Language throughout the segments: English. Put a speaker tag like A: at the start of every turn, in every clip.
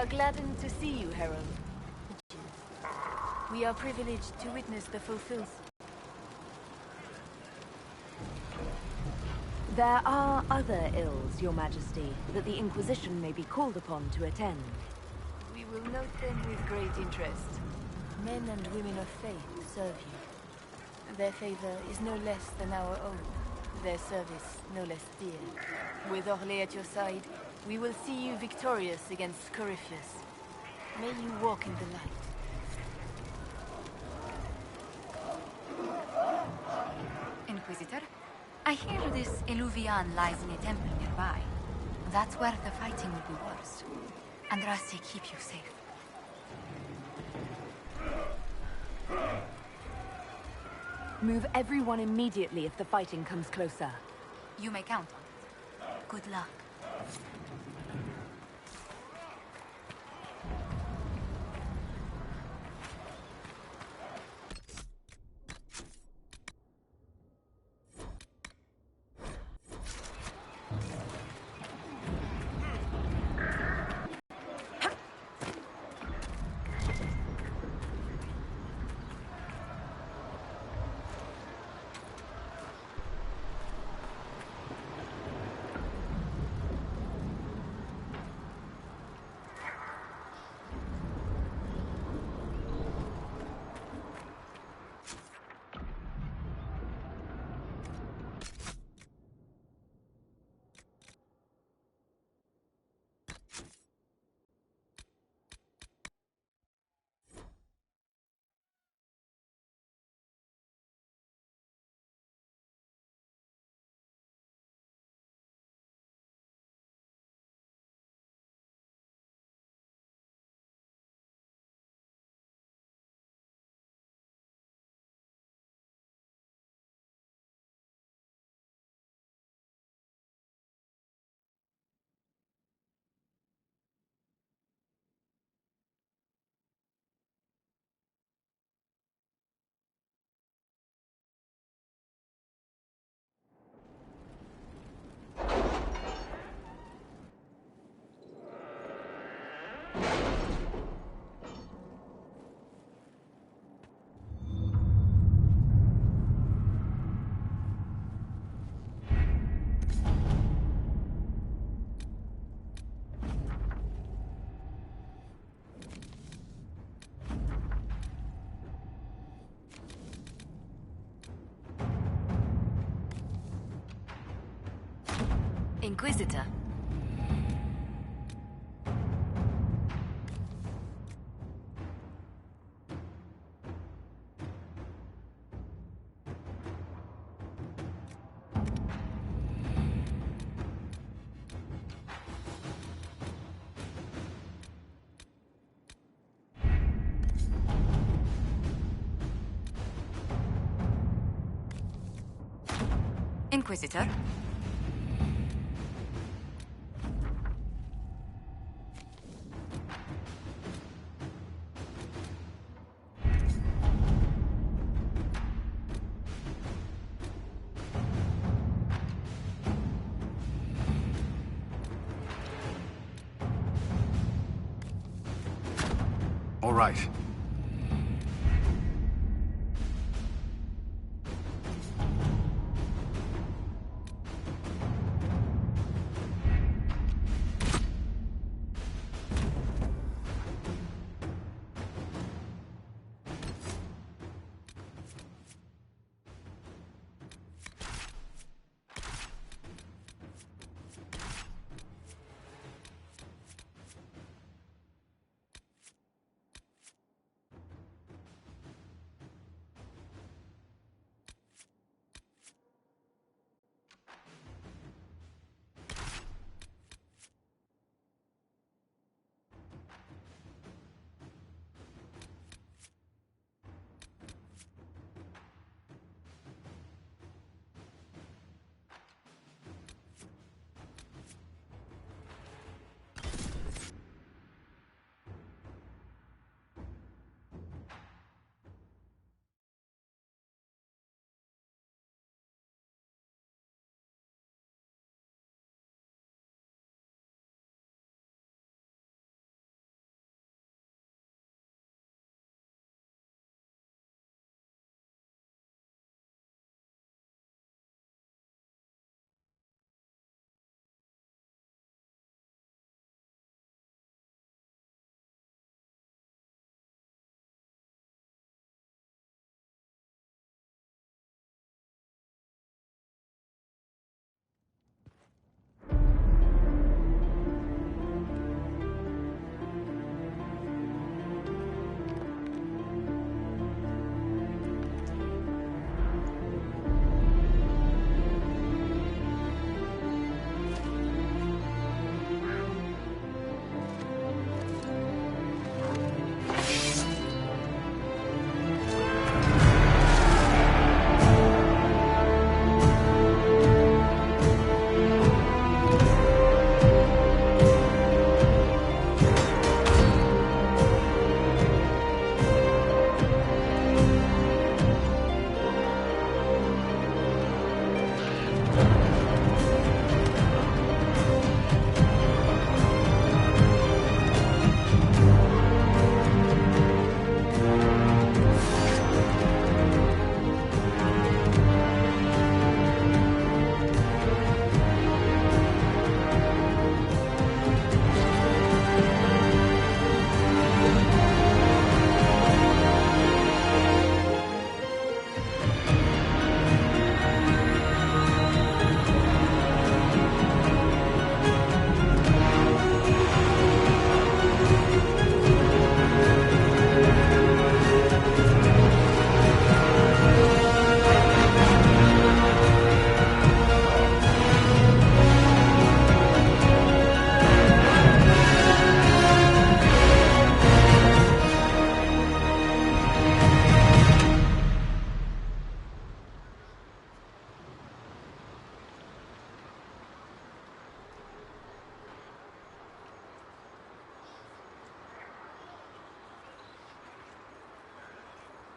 A: are gladdened to see you, Herald. We are privileged to witness the fulfillment. There are other ills, Your Majesty, that the Inquisition may be called upon to attend. We will note them with great interest. Men and women of faith serve you. Their favor is no less than our own. Their service no less dear. With Orlais at your side, we will see you victorious against Corypheus. May you walk in the light.
B: Inquisitor, I hear this Eluvian lies in a temple nearby. That's where the fighting will be worst. Andraste, keep you safe.
A: Move everyone immediately if the fighting comes closer.
B: You may count on it. Good luck.
A: Inquisitor.
B: Inquisitor?
C: All right.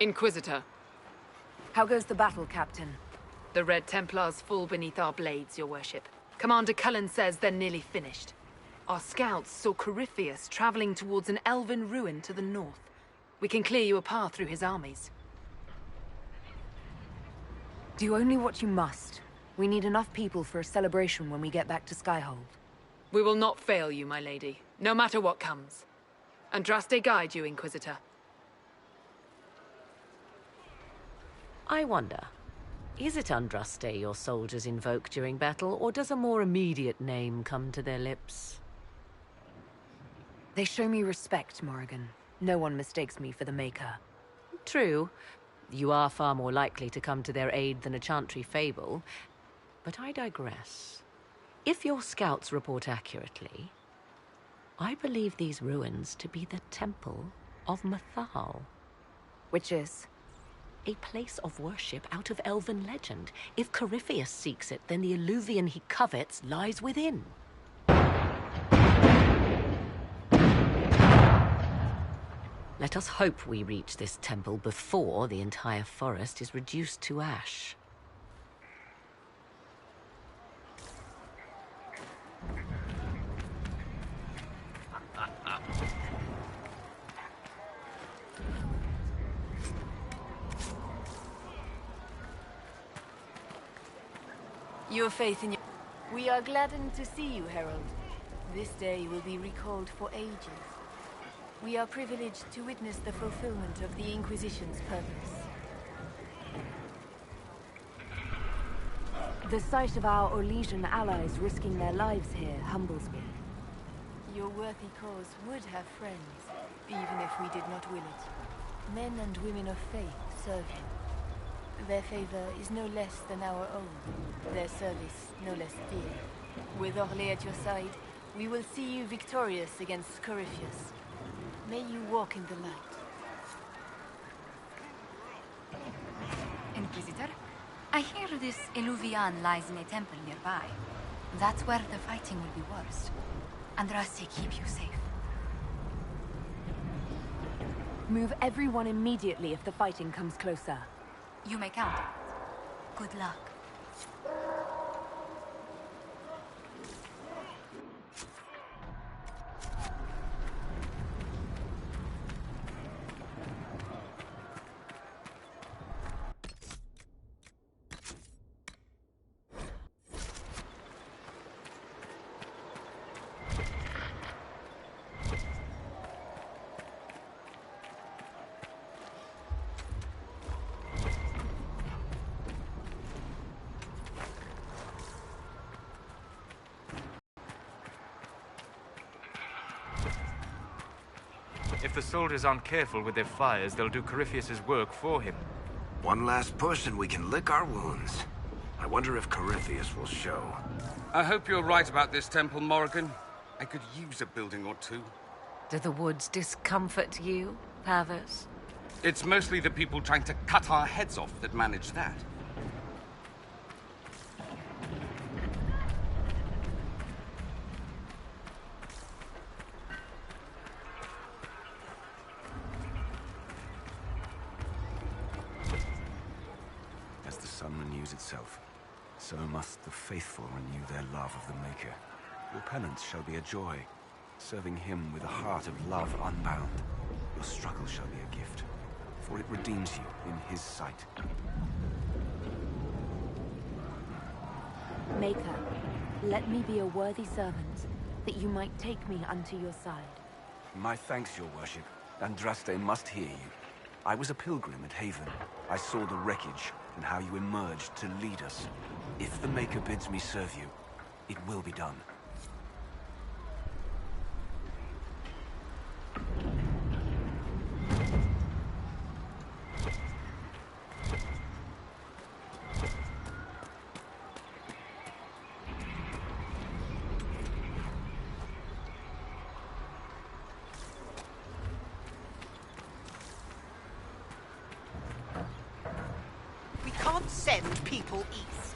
C: Inquisitor.
A: How goes the battle, Captain?
C: The Red Templars fall beneath our blades, your worship. Commander Cullen says they're nearly finished. Our scouts saw Corypheus traveling towards an elven ruin to the north. We can clear you a path through his armies.
A: Do only what you must. We need enough people for a celebration when we get back to Skyhold.
C: We will not fail you, my lady, no matter what comes. Andraste guide you, Inquisitor.
D: I wonder, is it Andraste your soldiers invoke during battle, or does a more immediate name come to their lips?
A: They show me respect, Morrigan. No one mistakes me for the Maker.
D: True. You are far more likely to come to their aid than a Chantry fable. But I digress. If your scouts report accurately, I believe these ruins to be the Temple of Mathal.
A: Which is?
D: A place of worship out of elven legend. If Corypheus seeks it, then the Illuvian he covets lies within. Let us hope we reach this temple before the entire forest is reduced to ash.
A: Your faith in your... We are gladdened to see you, Herald. This day will be recalled for ages. We are privileged to witness the fulfillment of the Inquisition's purpose. The sight of our Orlesian allies risking their lives here humbles me. Your worthy cause would have friends, even if we did not will it. Men and women of faith serve you. Their favor is no less than our own, their service no less dear. With Orlais at your side, we will see you victorious against Corypheus. May you walk in the light.
B: Inquisitor, I hear this Illuvian lies in a temple nearby. That's where the fighting will be worst. Andraste keep you safe.
A: Move everyone immediately if the fighting comes closer.
B: You may count. Good luck.
E: If the soldiers aren't careful with their fires, they'll do Corypheus's work for him.
F: One last push and we can lick our wounds. I wonder if Corypheus will show.
G: I hope you're right about this temple, Morrigan. I could use a building or two.
D: Do the woods discomfort you, Pavos?
G: It's mostly the people trying to cut our heads off that manage that.
F: As the sun renews itself, so must the faithful renew their love of the Maker. Your penance shall be a joy, serving him with a heart of love unbound. Your struggle shall be a gift, for it redeems you in his sight.
A: Maker, let me be a worthy servant, that you might take me unto your side.
F: My thanks, your worship. Andraste must hear you. I was a pilgrim at Haven. I saw the wreckage and how you emerged to lead us. If the Maker bids me serve you, it will be done.
H: We can't send people east.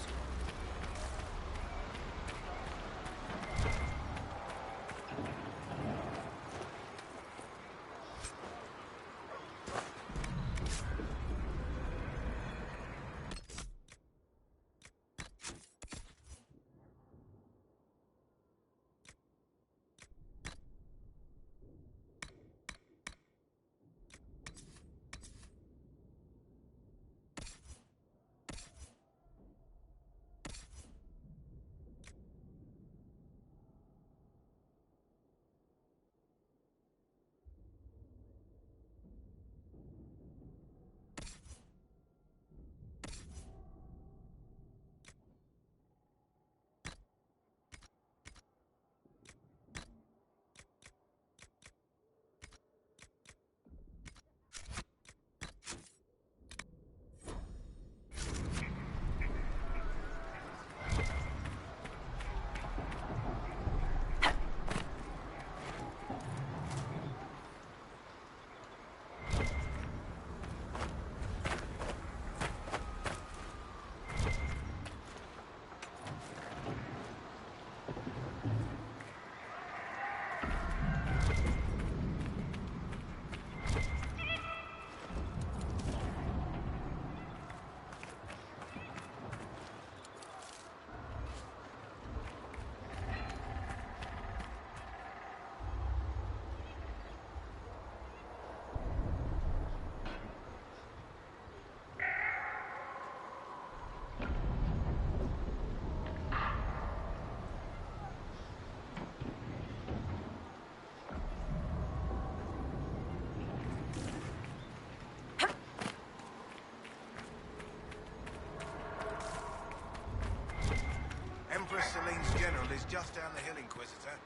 I: just down the hill, Inquisitor.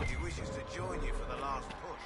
I: He wishes to join you for the last push.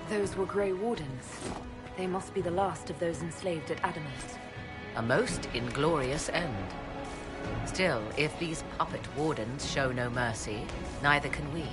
A: Those were Grey Wardens. They must be the last of those enslaved at Adamos.
D: A most inglorious end. Still, if these puppet wardens show no mercy, neither can we.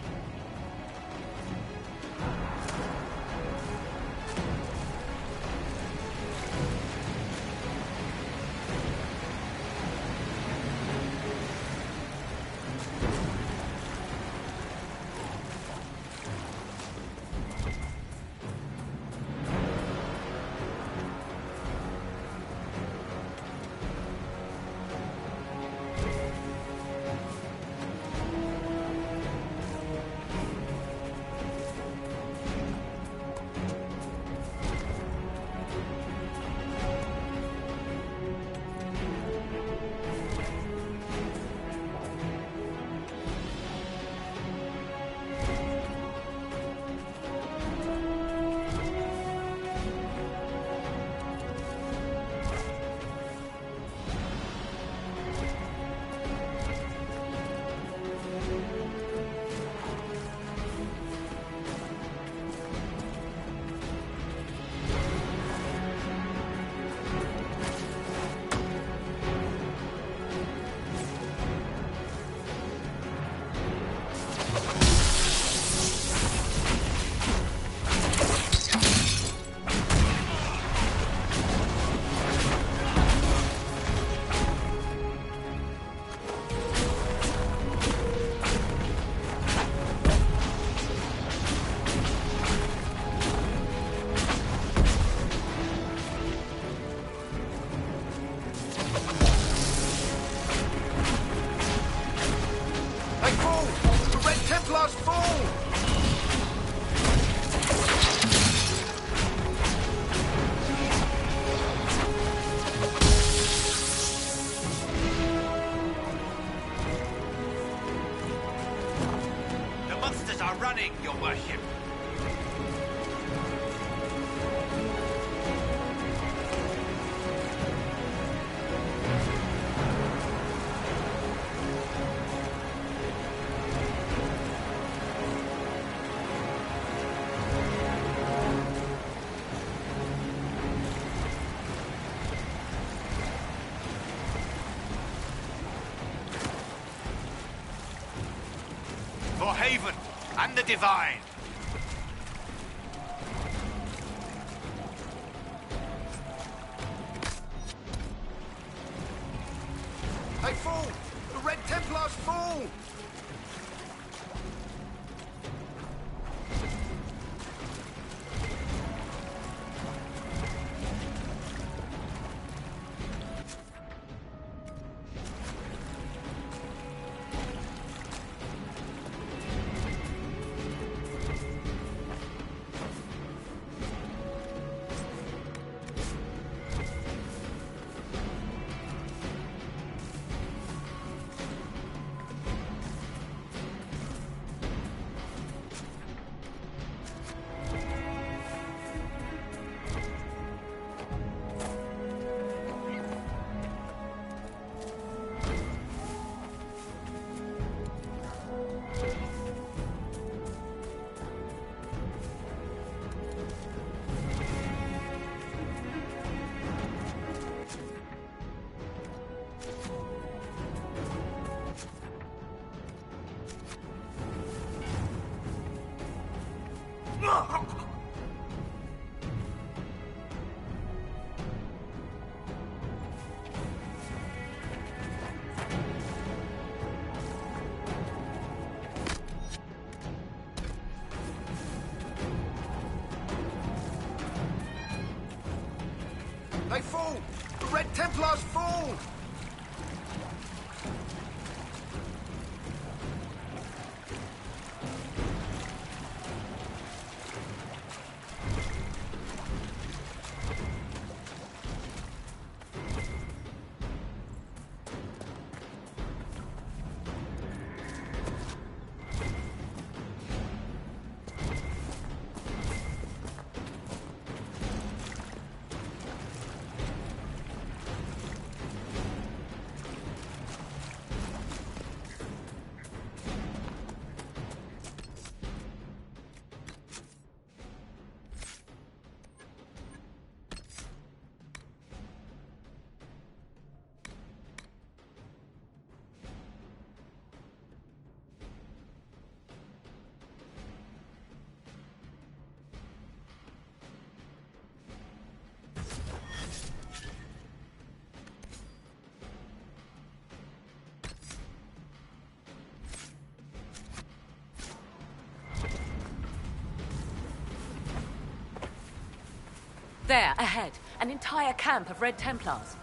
I: Your worship. For Haven and the Divine. They fall! The Red Templars fall! They fall! The Red Templars fall!
D: There, ahead. An entire camp of Red Templars.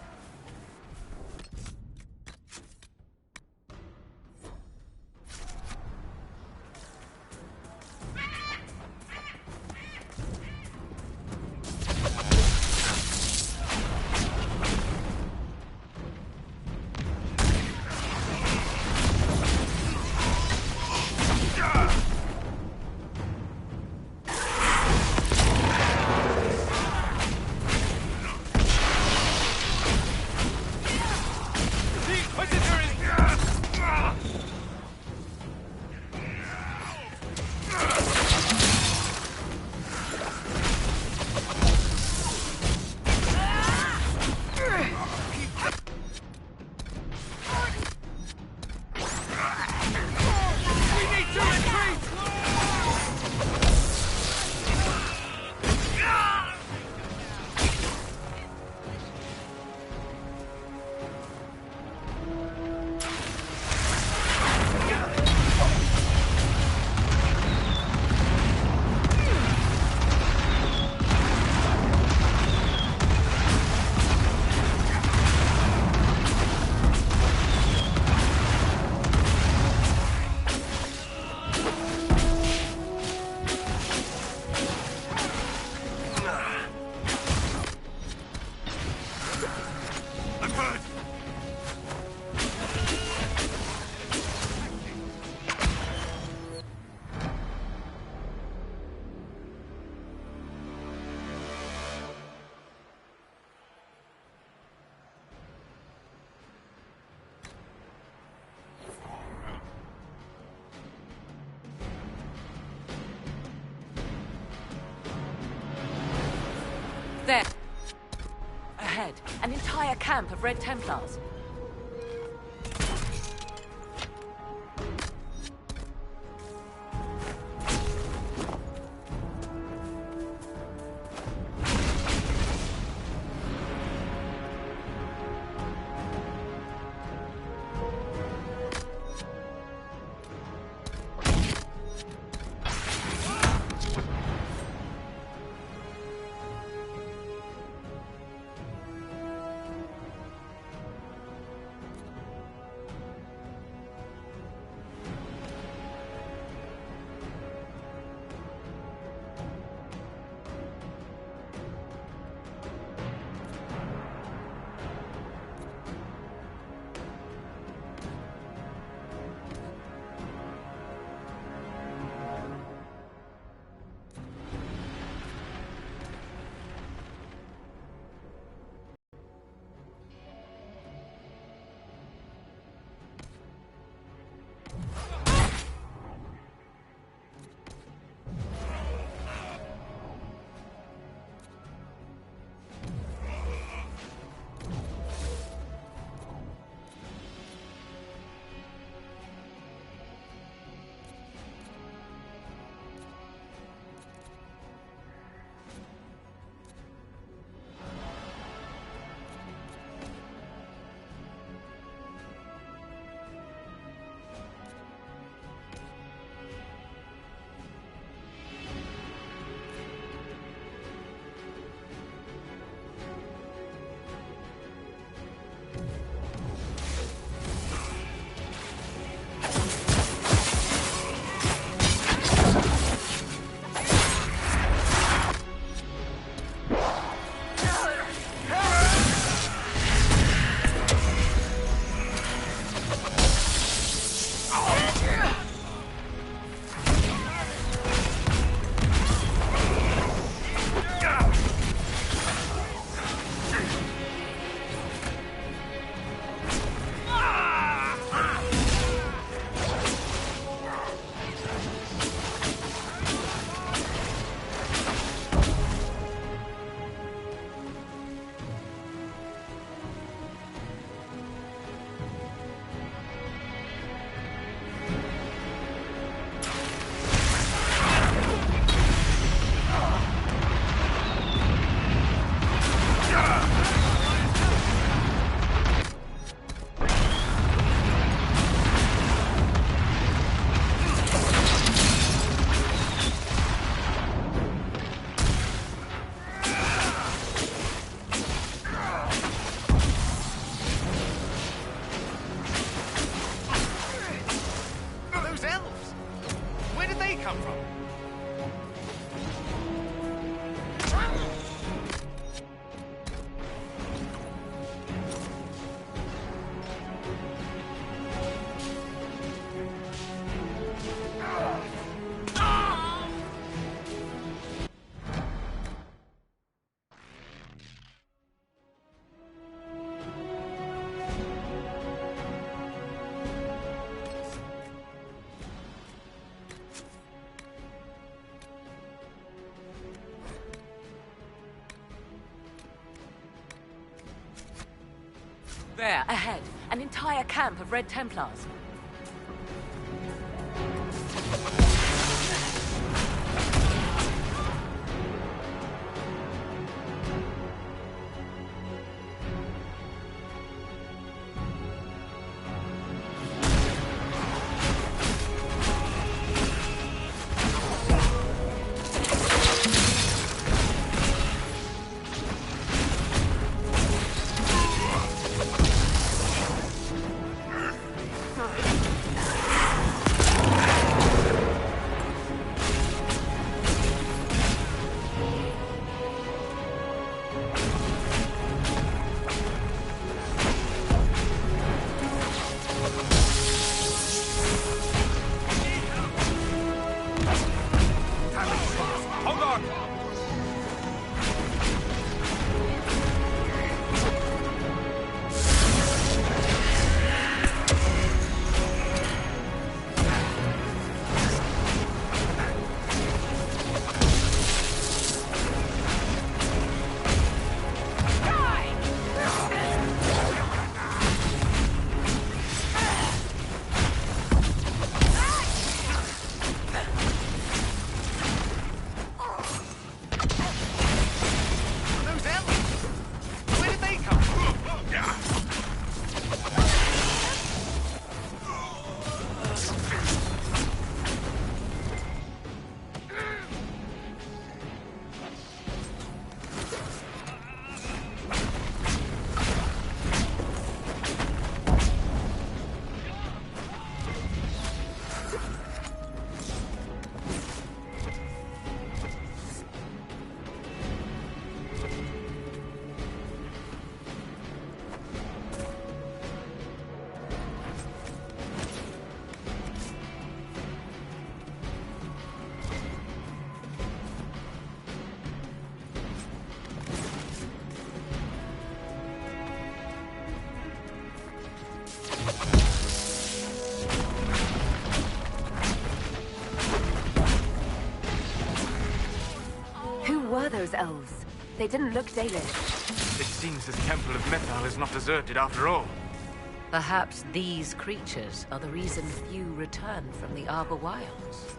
D: There. Ahead. An entire camp of Red Templars.
E: did they come from?
D: There, ahead. An entire camp of Red Templars.
A: Those elves. They didn't look Dalish.
E: It seems this temple of Mythal is not deserted after all.
D: Perhaps these creatures are the reason few return from the Arbor Wilds.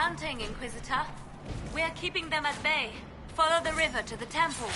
A: hunting, Inquisitor. We're keeping them at bay. Follow the river to the temple.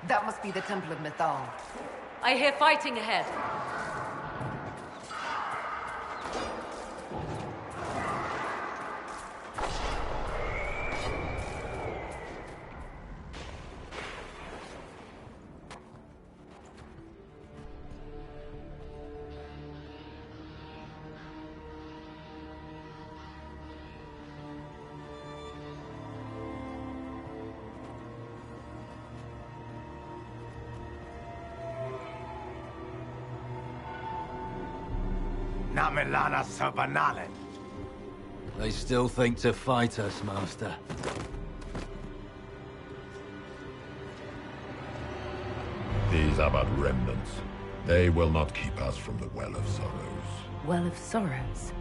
C: That must be the Temple of Mythal.
D: I hear fighting ahead.
I: Namilana Sabanale.
J: They still think to fight us, Master.
K: These are but remnants. They will not keep us from the Well of Sorrows.
A: Well of Sorrows.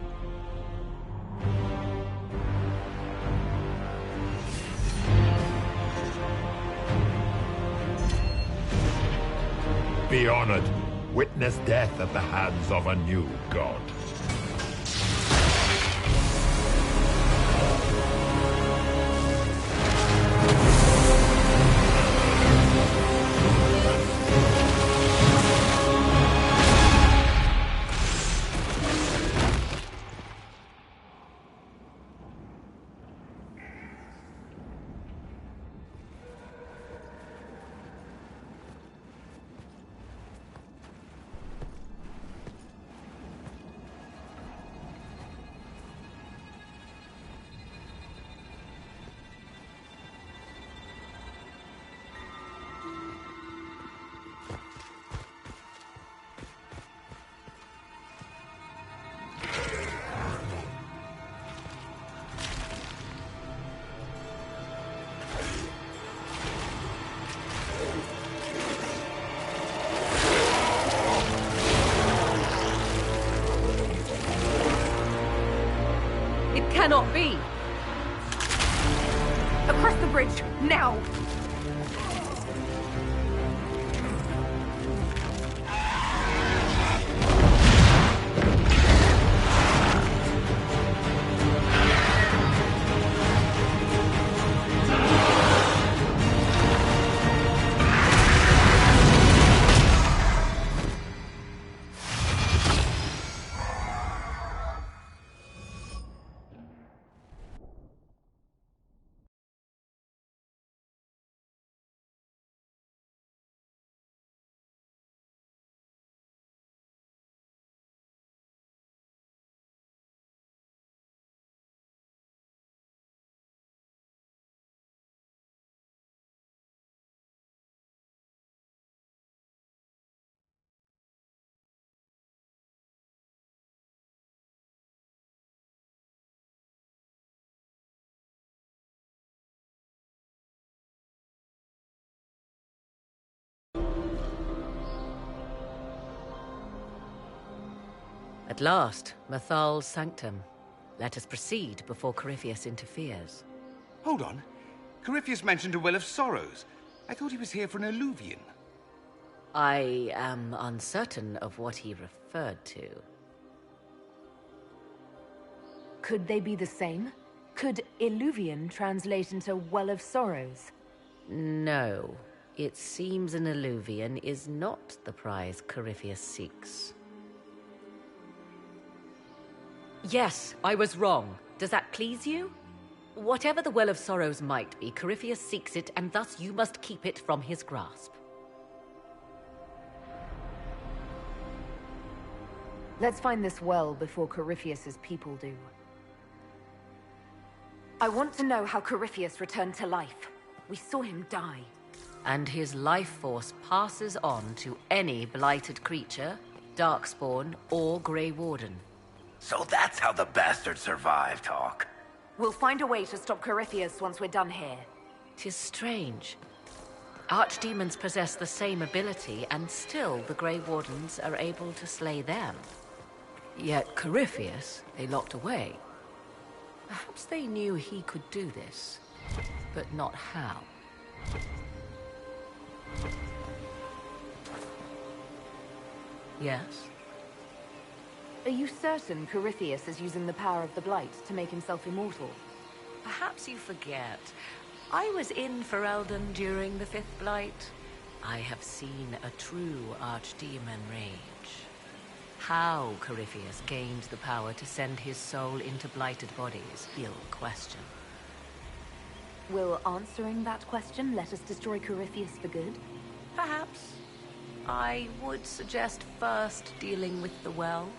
K: Be honored. Witness death at the hands of a new god.
D: Cannot be!
C: Across the bridge, now!
D: At last, Mythal's sanctum. Let us proceed before Corypheus interferes.
G: Hold on. Corypheus mentioned a Well of Sorrows. I thought he was here for an alluvion.
D: I am uncertain of what he referred to.
A: Could they be the same? Could Illuvian translate into Well of Sorrows?
D: No. It seems an alluvion is not the prize Corypheus seeks. Yes, I was wrong. Does that please you? Whatever the Well of Sorrows might be, Corypheus seeks it, and thus you must keep it from his grasp.
A: Let's find this well before Corypheus's people do. I want to know how Corypheus returned to life. We saw him die.
D: And his life force passes on to any blighted creature, Darkspawn, or Grey Warden.
I: So that's how the bastard survived, Hawk.
A: We'll find a way to stop Corypheus once we're done here.
D: 'Tis strange. Archdemons possess the same ability, and still the Grey Wardens are able to slay them. Yet Corypheus, they locked away. Perhaps they knew he could do this, but not how. Yes?
A: Are you certain Corypheus is using the power of the Blight to make himself immortal?
D: Perhaps you forget. I was in Ferelden during the Fifth Blight. I have seen a true archdemon rage. How Corypheus gained the power to send his soul into blighted bodies, he'll question.
A: Will answering that question let us destroy Corypheus for good?
D: Perhaps. I would suggest first dealing with the well.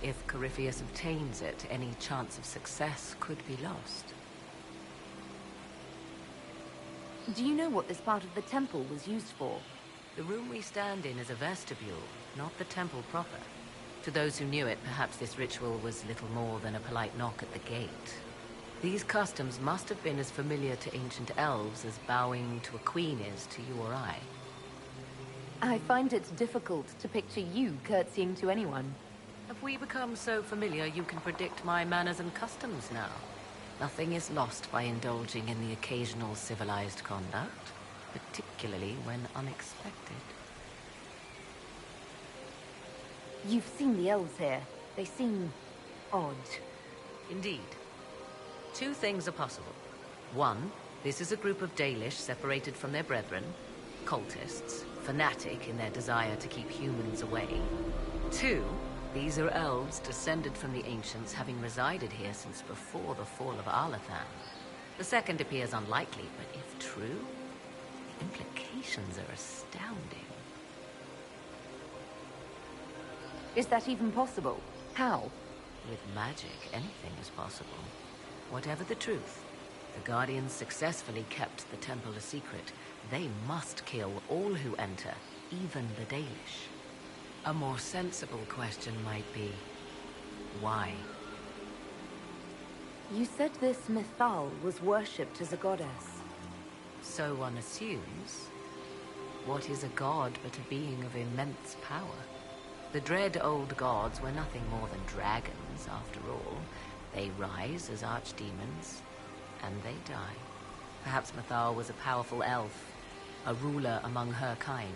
D: If Corypheus obtains it, any chance of success could be lost.
A: Do you know what this part of the temple was used for?
D: The room we stand in is a vestibule, not the temple proper. To those who knew it, perhaps this ritual was little more than a polite knock at the gate. These customs must have been as familiar to ancient elves as bowing to a queen is to you or I.
A: I find it difficult to picture you curtsying to anyone.
D: Have we become so familiar you can predict my manners and customs now? Nothing is lost by indulging in the occasional civilized conduct, particularly when unexpected.
A: You've seen the elves here. They seem odd.
D: Indeed. Two things are possible. One, this is a group of Dalish separated from their brethren, cultists, fanatic in their desire to keep humans away. Two, these are elves descended from the ancients, having resided here since before the fall of Arlathan. The second appears unlikely, but if true, the implications are astounding.
A: Is that even possible? How?
D: With magic, anything is possible. Whatever the truth, the Guardians successfully kept the temple a secret. They must kill all who enter, even the Dalish. A more sensible question might be, why?
A: You said this Mythal was worshipped as a goddess.
D: So one assumes. What is a god but a being of immense power? The dread old gods were nothing more than dragons, after all. They rise as archdemons, and they die. Perhaps Mythal was a powerful elf, a ruler among her kind.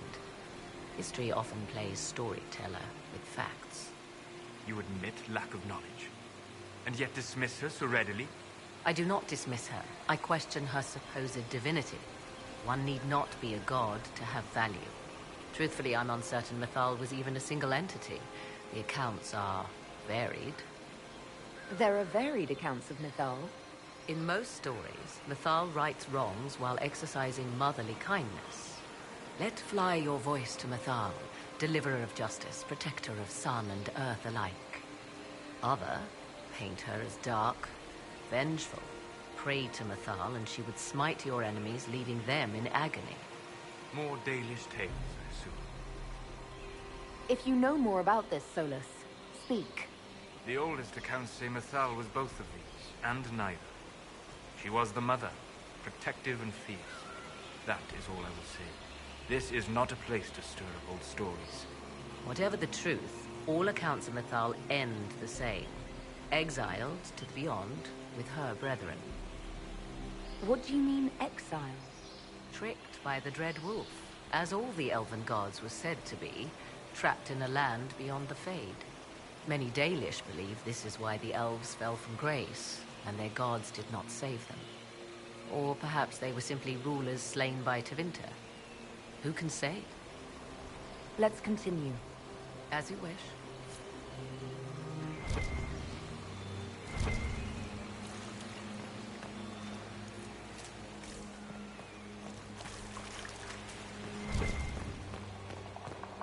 D: History often plays storyteller with facts.
E: You admit lack of knowledge, and yet dismiss her so readily?
D: I do not dismiss her. I question her supposed divinity. One need not be a god to have value. Truthfully, I'm uncertain Mythal was even a single entity. The accounts are varied.
A: There are varied accounts of Mythal.
D: In most stories, Mythal rights wrongs while exercising motherly kindness. Let fly your voice to Mythal, deliverer of justice, protector of sun and earth alike. Other paint her as dark, vengeful. Pray to Mythal and she would smite your enemies, leaving them in agony.
E: More Dalish tales, I assume.
A: If you know more about this, Solus, speak.
E: The oldest accounts say Mythal was both of these, and neither. She was the mother, protective and fierce. That is all I will say. This is not a place to stir up old stories.
D: Whatever the truth, all accounts of Mythal end the same. Exiled to the beyond with her brethren.
A: What do you mean, exile?
D: Tricked by the Dread Wolf, as all the elven gods were said to be, trapped in a land beyond the Fade. Many Dalish believe this is why the elves fell from grace, and their gods did not save them. Or perhaps they were simply rulers slain by Tevinter. Who can say?
A: Let's continue.
D: As you wish.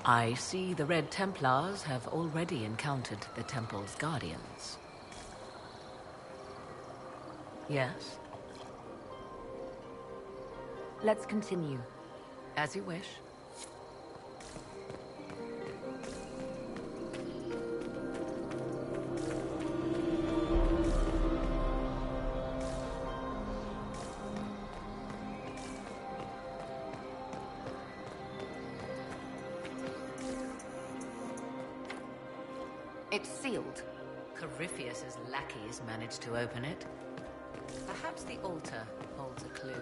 D: I see the Red Templars have already encountered the Temple's Guardians. Yes?
A: Let's continue.
D: As you wish.
A: It's sealed.
D: Corypheus's lackeys managed to open it. Perhaps the altar holds a clue.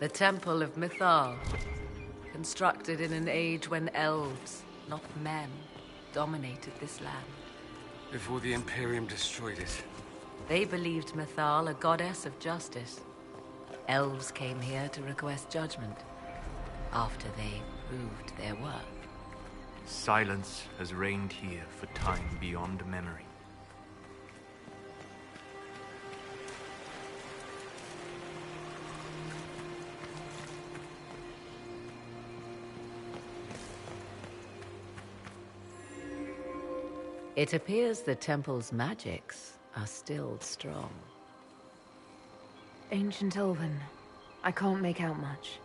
D: The Temple of Mythal, constructed in an age when elves, not men, dominated this land.
G: Before the Imperium destroyed it.
D: They believed Mythal a goddess of justice. Elves came here to request judgment, after they proved their worth.
E: Silence has reigned here for time beyond memory.
D: It appears the temple's magics are still strong.
C: Ancient Elven. I can't make out much.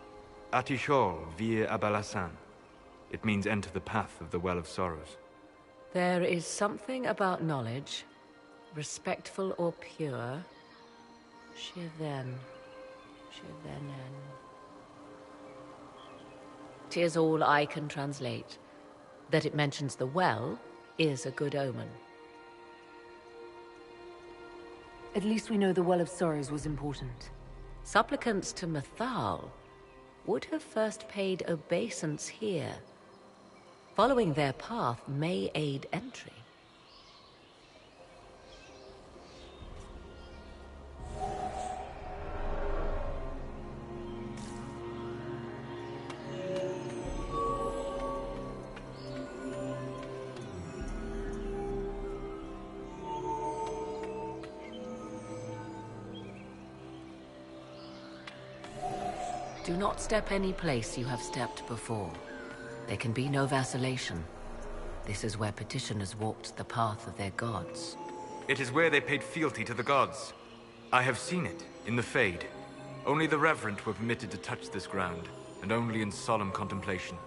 E: Atishol vir Abalasan. It means enter the path of the Well of Sorrows.
D: There is something about knowledge, respectful or pure. Shivenen. 'Tis all I can translate. That it mentions the well is a good omen.
C: At least we know the Well of Sorrows was important.
D: Supplicants to Mythal would have first paid obeisance here. Following their path may aid entry. Do not step any place you have stepped before. There can be no vacillation. This is where petitioners walked the path of their gods.
E: It is where they paid fealty to the gods. I have seen it, in the Fade. Only the reverent were permitted to touch this ground, and only in solemn contemplation.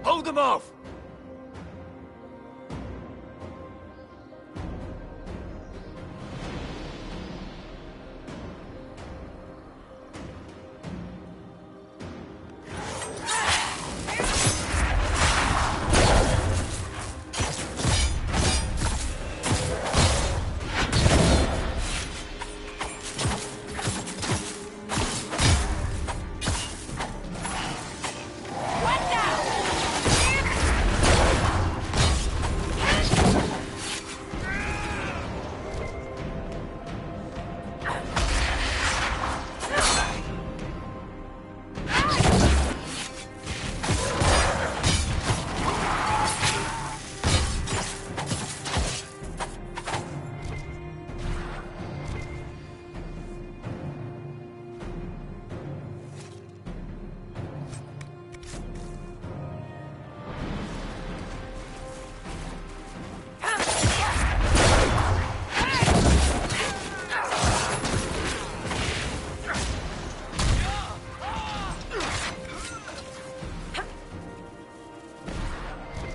J: Hold them off!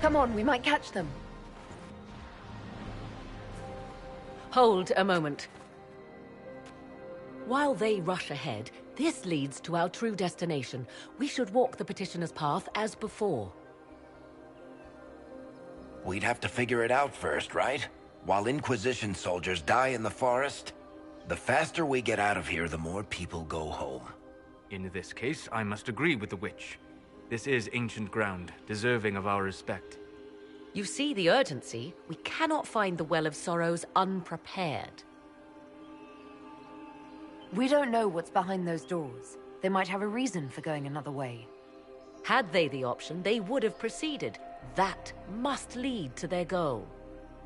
C: Come on, we might catch them.
D: Hold a moment. While they rush ahead, this leads to our true destination. We should walk the petitioner's path as before.
L: We'd have to figure it out first, right? While Inquisition soldiers die in the forest, the faster we get out of here, the more people go home.
E: In this case, I must agree with the witch. This is ancient ground, deserving of our respect.
D: You see the urgency? We cannot find the Well of Sorrows unprepared.
C: We don't know what's behind those doors. They might have a reason for going another way.
D: Had they the option, they would have proceeded. That must lead to their goal.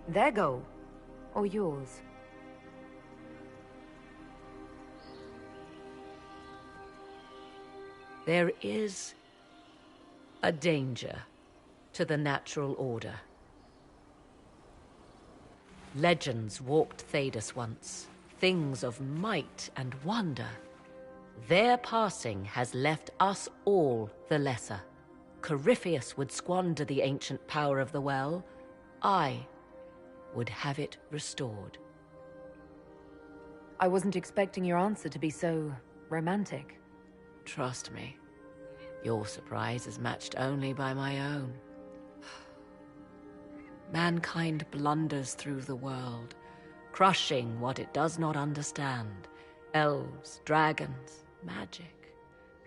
C: Their goal? Or yours?
D: There is a danger to the natural order. Legends walked Thedas once, things of might and wonder. Their passing has left us all the lesser. Corypheus would squander the ancient power of the well. I would have it restored.
C: I wasn't expecting your answer to be so romantic.
D: Trust me, your surprise is matched only by my own. Mankind blunders through the world, crushing what it does not understand. Elves, dragons, magic.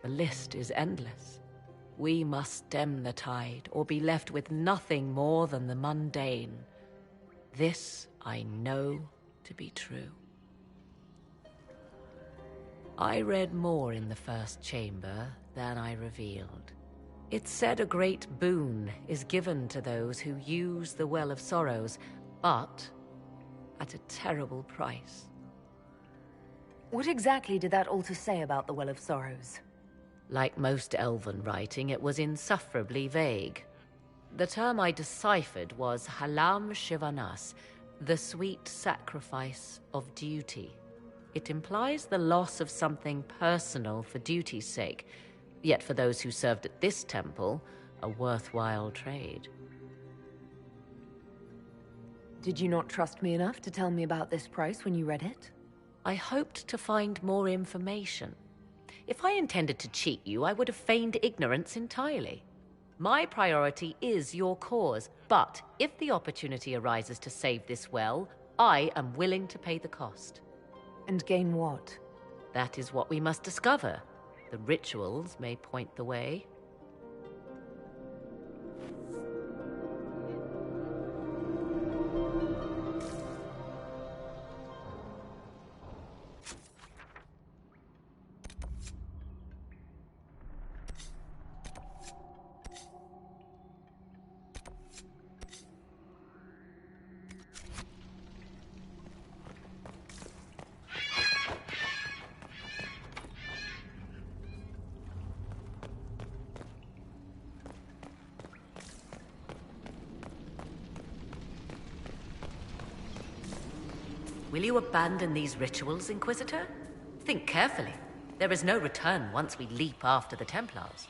D: The list is endless. We must stem the tide, or be left with nothing more than the mundane. This I know to be true. I read more in the first chamber than I revealed. It said a great boon is given to those who use the Well of Sorrows, but at a terrible price.
C: What exactly did that altar say about the Well of Sorrows?
D: Like most elven writing, it was insufferably vague. The term I deciphered was Halam Shivanas, the sweet sacrifice of duty. It implies the loss of something personal for duty's sake, yet for those who served at this temple, a worthwhile trade.
C: Did you not trust me enough to tell me about this price when you read it?
D: I hoped to find more information. If I intended to cheat you, I would have feigned ignorance entirely. My priority is your cause, but if the opportunity arises to save this well, I am willing to pay the cost.
C: And gain what?
D: That is what we must discover. The rituals may point the way. Will you abandon these rituals, Inquisitor? Think carefully. There is no return once we leap after the Templars.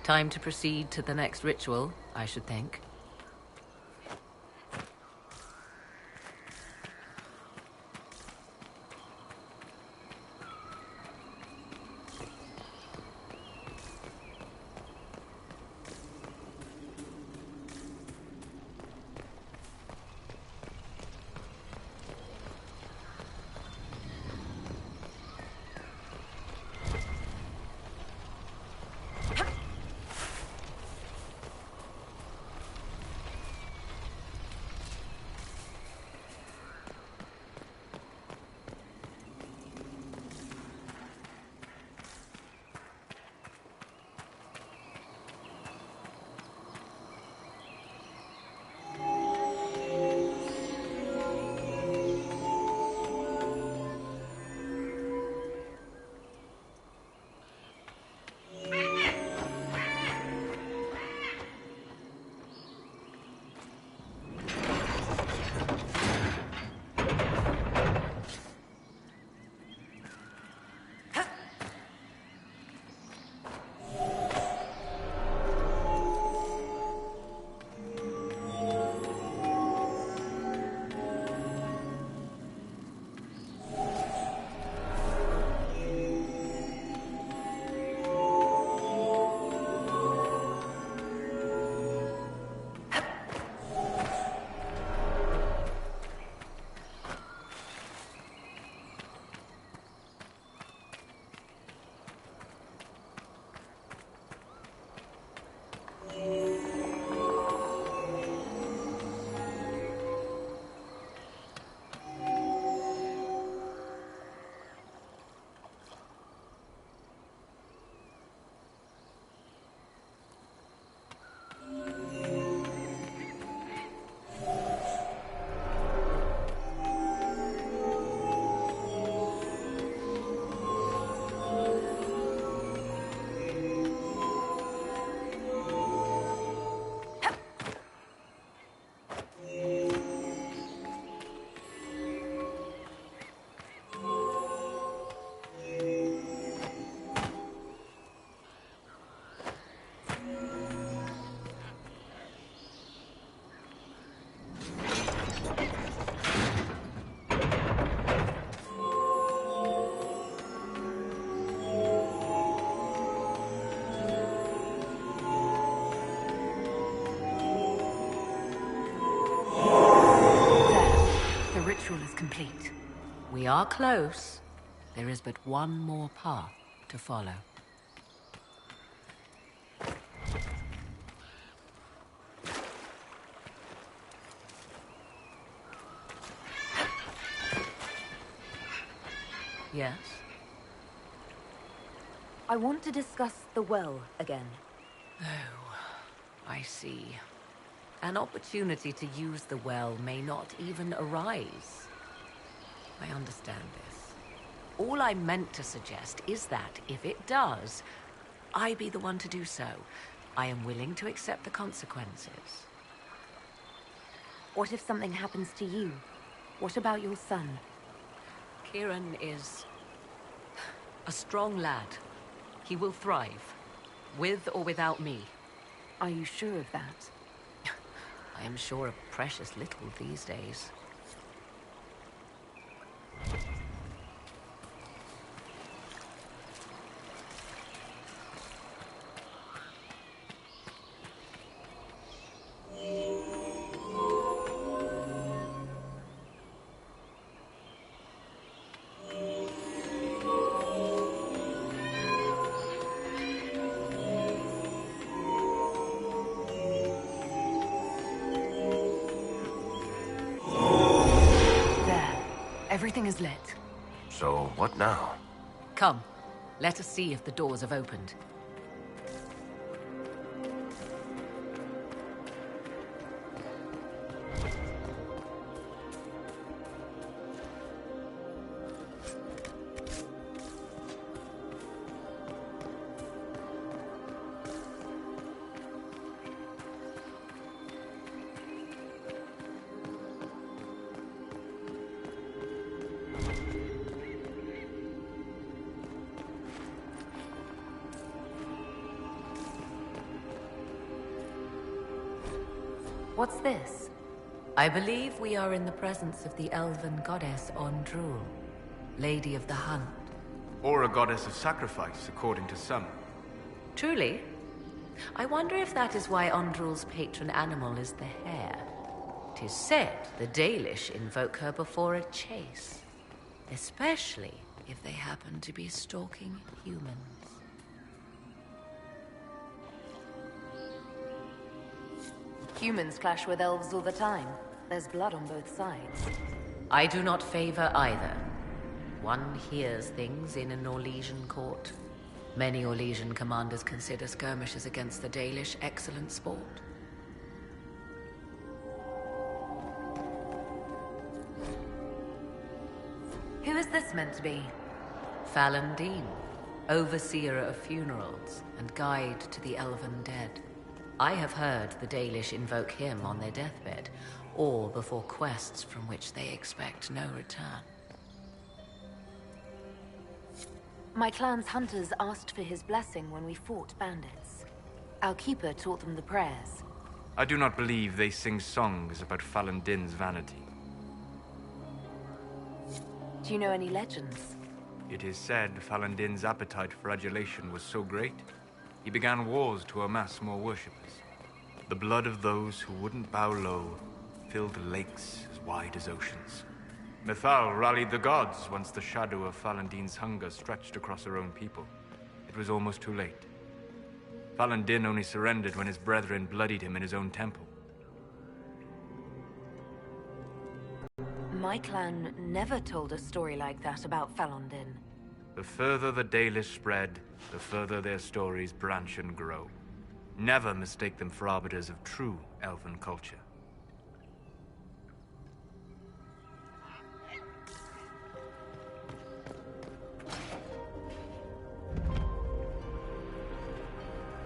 D: Time to proceed to the next ritual, I should think.
C: Ritual is complete.
D: We are close. There is but one more path to follow. Yes?
A: I want to discuss the well again.
D: Oh, I see. An opportunity to use the well may not even arise. I understand this. All I meant to suggest is that, if it does, I be the one to do so. I am willing to accept the consequences.
A: What if something happens to you? What about your son?
D: Kieran is a strong lad. He will thrive, with or without me.
A: Are you sure of that?
D: I am sure of precious little these days.
C: Everything is lit.
M: So, what now?
D: Come, let us see if the doors have opened.
A: What's this?
D: I believe we are in the presence of the elven goddess Ondrul, Lady of the Hunt.
E: Or a goddess of sacrifice, according to some.
D: Truly? I wonder if that is why Ondrul's patron animal is the hare. 'Tis said the Dalish invoke her before a chase, especially if they happen to be stalking humans.
A: Humans clash with elves all the time. There's blood on both sides.
D: I do not favor either. One hears things in an Orlesian court. Many Orlesian commanders consider skirmishes against the Dalish excellent sport.
A: Who is this meant to be?
D: Fallon Dean, overseer of funerals and guide to the elven dead. I have heard the Dalish invoke him on their deathbed, or before quests from which they expect no return.
A: My clan's hunters asked for his blessing when we fought bandits. Our keeper taught them the prayers.
E: I do not believe they sing songs about Fallon Din's vanity.
A: Do you know any legends?
E: It is said Fallon Din's appetite for adulation was so great, he began wars to amass more worshippers. The blood of those who wouldn't bow low filled lakes as wide as oceans. Mithal rallied the gods once the shadow of Fallon Din's hunger stretched across her own people. It was almost too late. Fallon Din only surrendered when his brethren bloodied him in his own temple.
A: My clan never told a story like that about Fallon Din.
E: The further the Dalish spread, the further their stories branch and grow. Never mistake them for arbiters of true elven culture.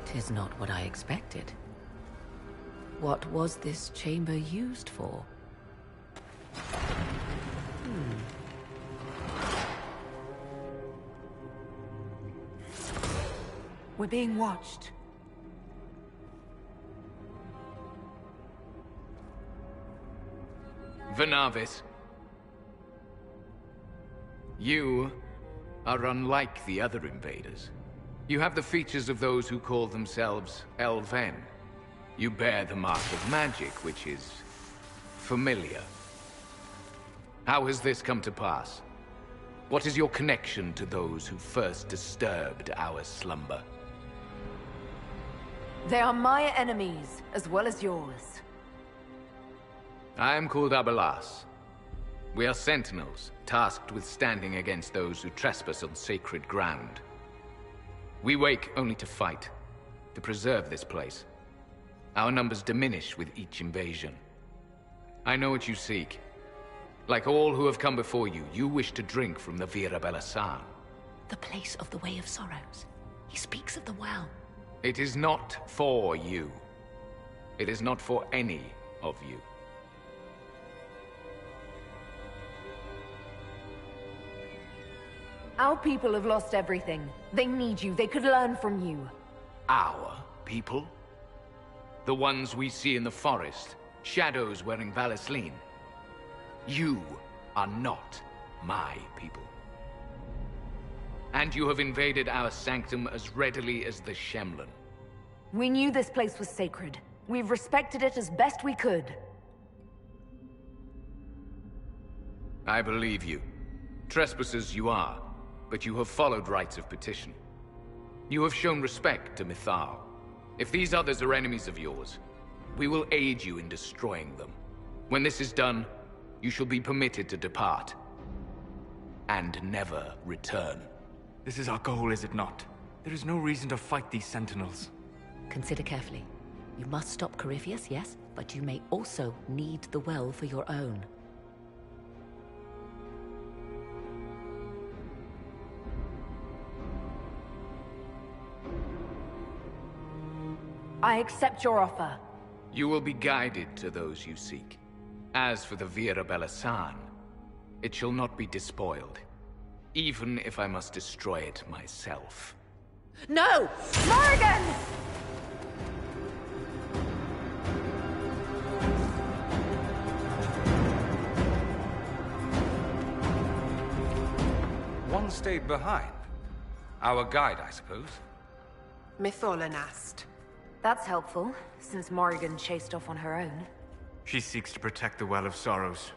D: "'Tis not what I expected. What was this chamber used for?"
A: We're being watched.
N: Venavis. You are unlike the other invaders. You have the features of those who call themselves Elven. You bear the mark of magic, which is familiar. How has this come to pass? What is your connection to those who first disturbed our slumber?
A: They are my enemies, as well as yours.
N: I am called Abelas. We are sentinels, tasked with standing against those who trespass on sacred ground. We wake only to fight, to preserve this place. Our numbers diminish with each invasion. I know what you seek. Like all who have come before you, you wish to drink from the Vira Belasan.
D: The place of the Way of Sorrows. He speaks of the well.
N: It is not for you. It is not for any of you.
A: Our people have lost everything. They need you. They could learn from you.
N: Our people? The ones we see in the forest, shadows wearing Valisleen. You are not my people. And you have invaded our sanctum as readily as the Shemlin.
A: We knew this place was sacred. We've respected it as best we could.
N: I believe you. Trespassers you are, but you have followed rites of petition. You have shown respect to Mithal. If these others are enemies of yours, we will aid you in destroying them. When this is done, you shall be permitted to depart. And never return.
E: This is our goal, is it not? There is no reason to fight these sentinels.
D: Consider carefully. You must stop Corypheus, yes, but you may also need the well for your own.
A: I accept your offer.
N: You will be guided to those you seek. As for the Vira Belasan, it shall not be despoiled. Even if I must destroy it myself.
D: No!
A: Morrigan!
G: one stayed behind. Our guide, I suppose.
O: Mytholanast.
A: That's helpful, since Morrigan chased off on her own.
E: She seeks to protect the Well of Sorrows.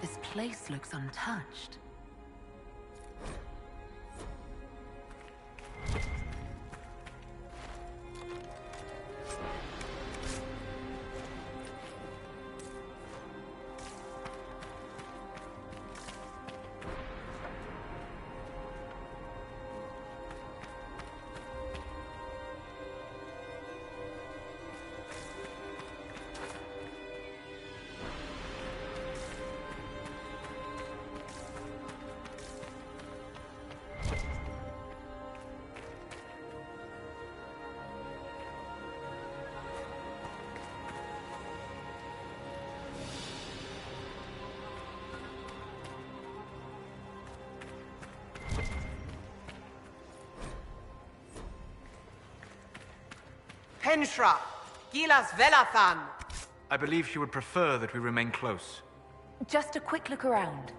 C: This place looks untouched.
O: Henshra! Gilas Velathan!
E: I believe she would prefer that we remain close.
A: Just a quick look around.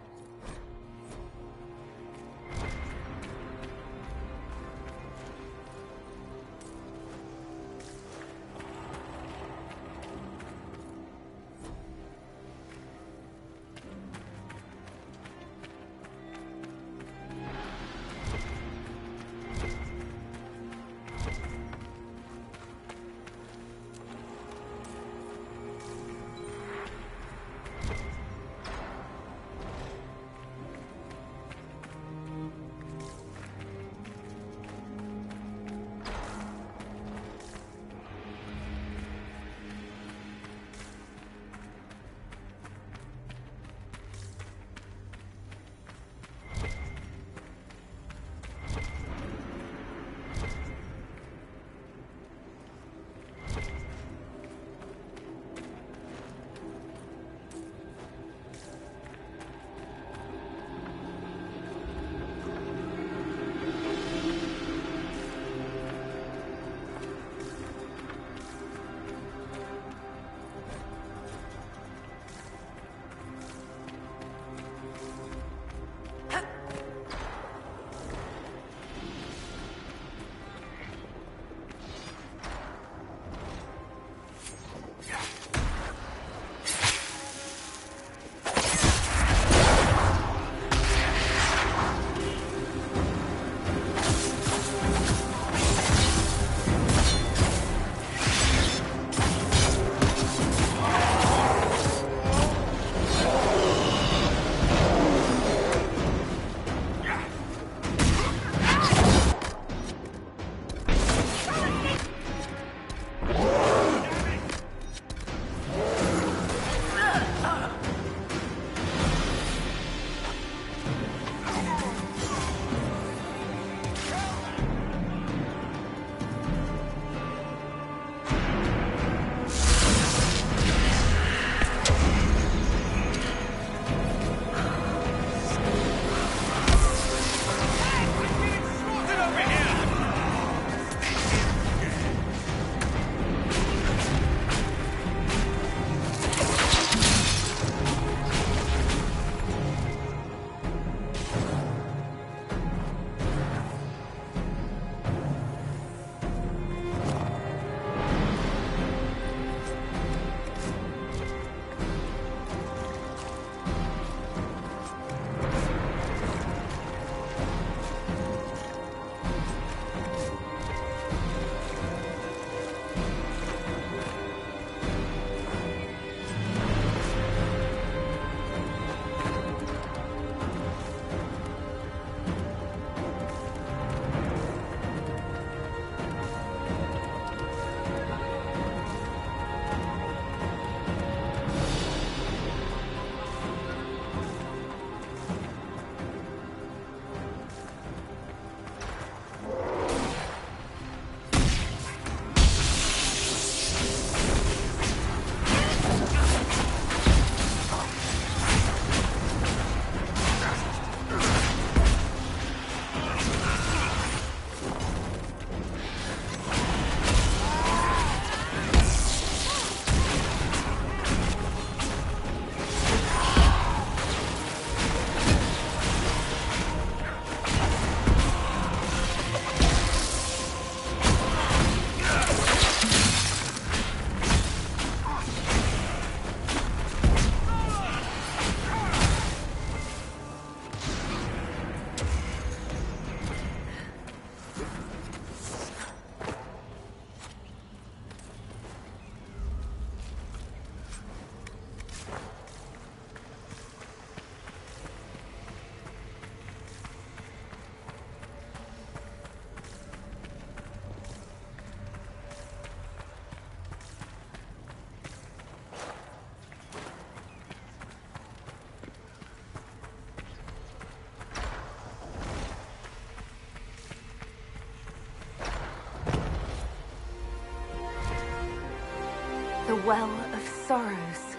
A: Well of Sorrows.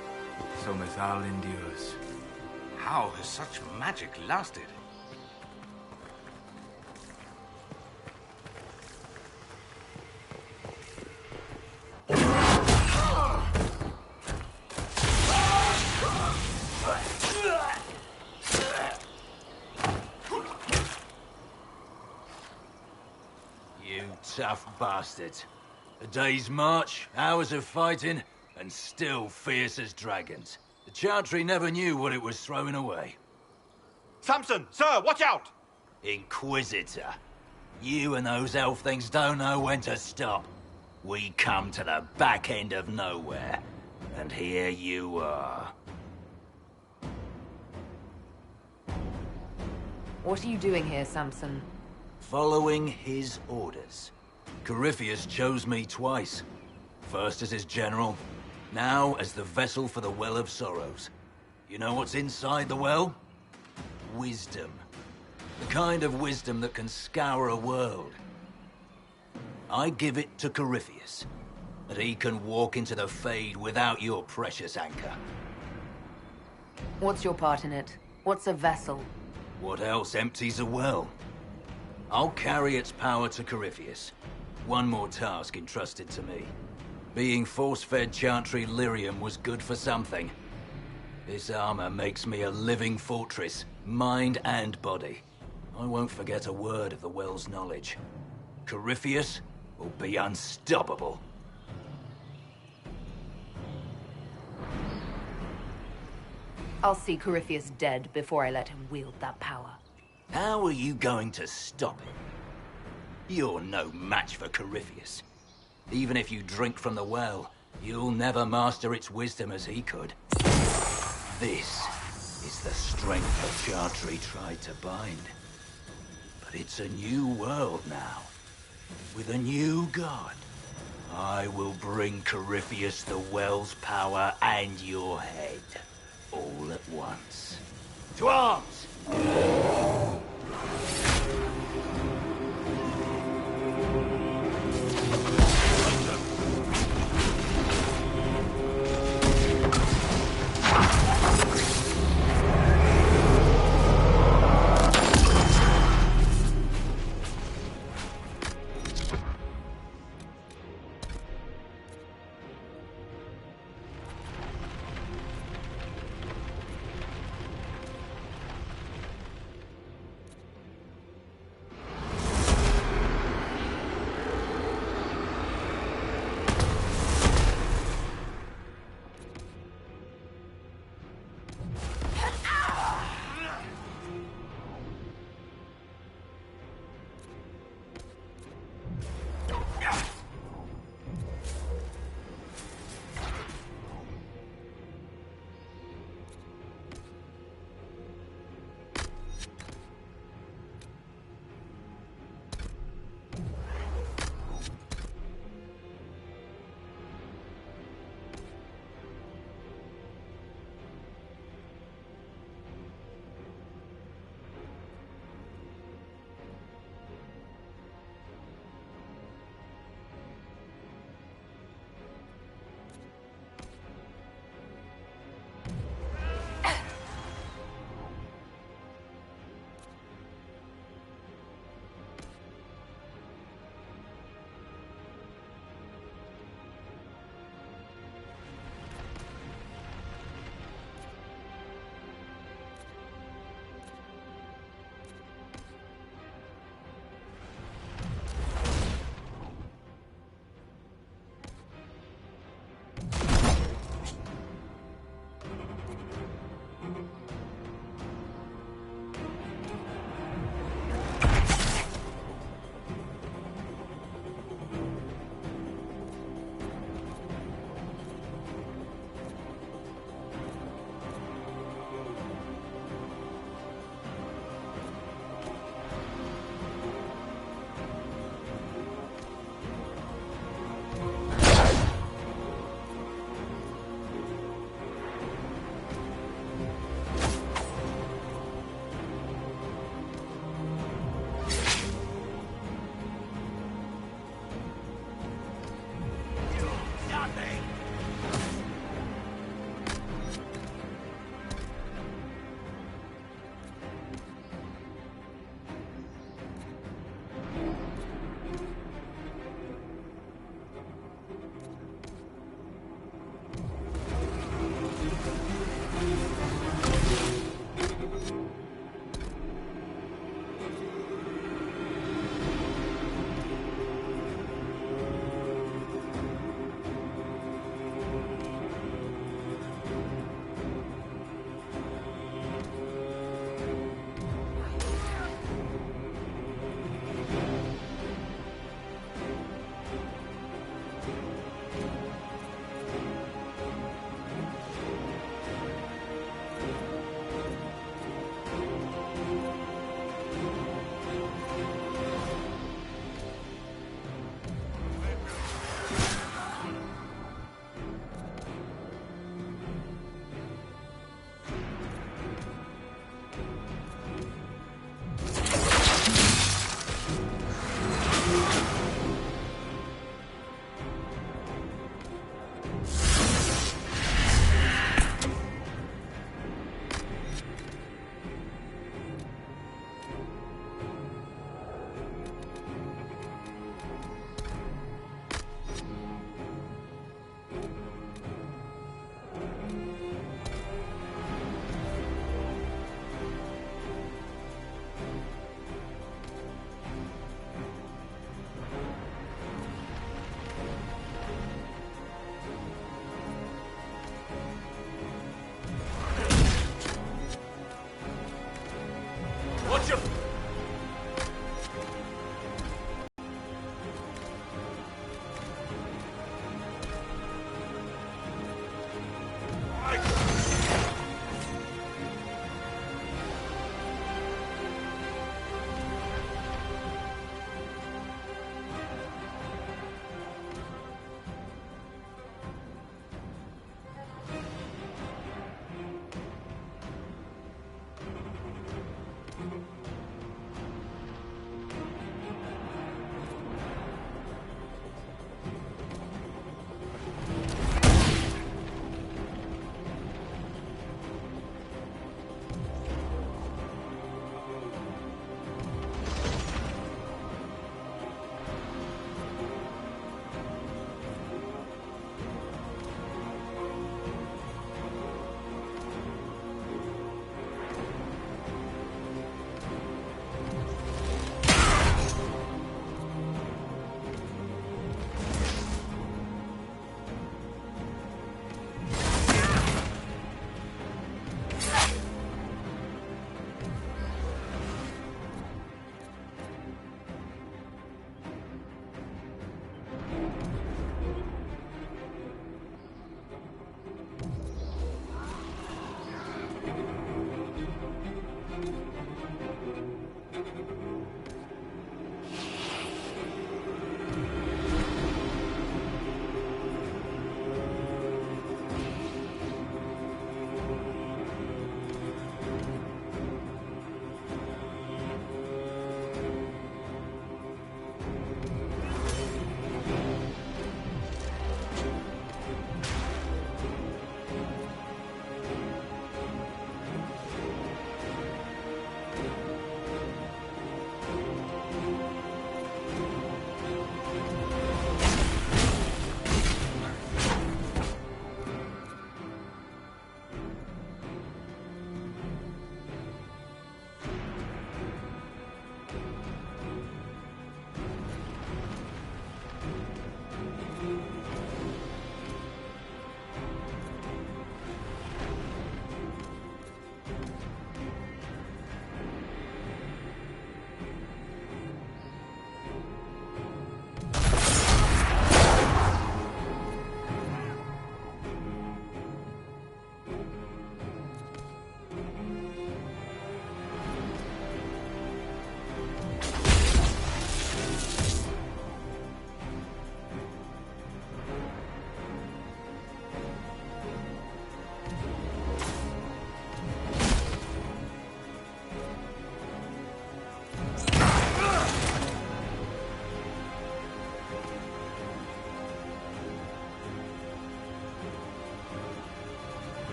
E: So Mithal endures.
G: How has such magic lasted?
J: You tough bastards. A day's march, hours of fighting, and still fierce as dragons. The Chantry never knew what it was throwing away.
G: Samson! Sir, watch out!
J: Inquisitor. You and those elf things don't know when to stop. We come to the back end of nowhere, and here you are.
C: What are you doing here, Samson?
J: Following his orders. Corypheus chose me twice. First as his general, now as the vessel for the Well of Sorrows. You know what's inside the well? Wisdom. The kind of wisdom that can scour a world. I give it to Corypheus, that he can walk into the Fade without your precious anchor.
C: What's your part in it? What's a vessel?
J: What else empties a well? I'll carry its power to Corypheus. One more task entrusted to me. Being force-fed Chantry lyrium was good for something. This armor makes me a living fortress, mind and body. I won't forget a word of the well's knowledge. Corypheus will be unstoppable.
C: I'll see Corypheus dead before I let him wield that power.
J: How are you going to stop him? You're no match for Corypheus. Even if you drink from the well, you'll never master its wisdom as he could. This is the strength the Chantry tried to bind. But it's a new world now, with a new god. I will bring Corypheus the well's power and your head, all at once. To arms!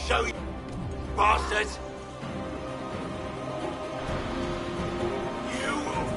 J: show you, bastards! You will...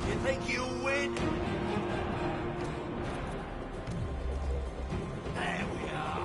I: You think you'll win? There we are.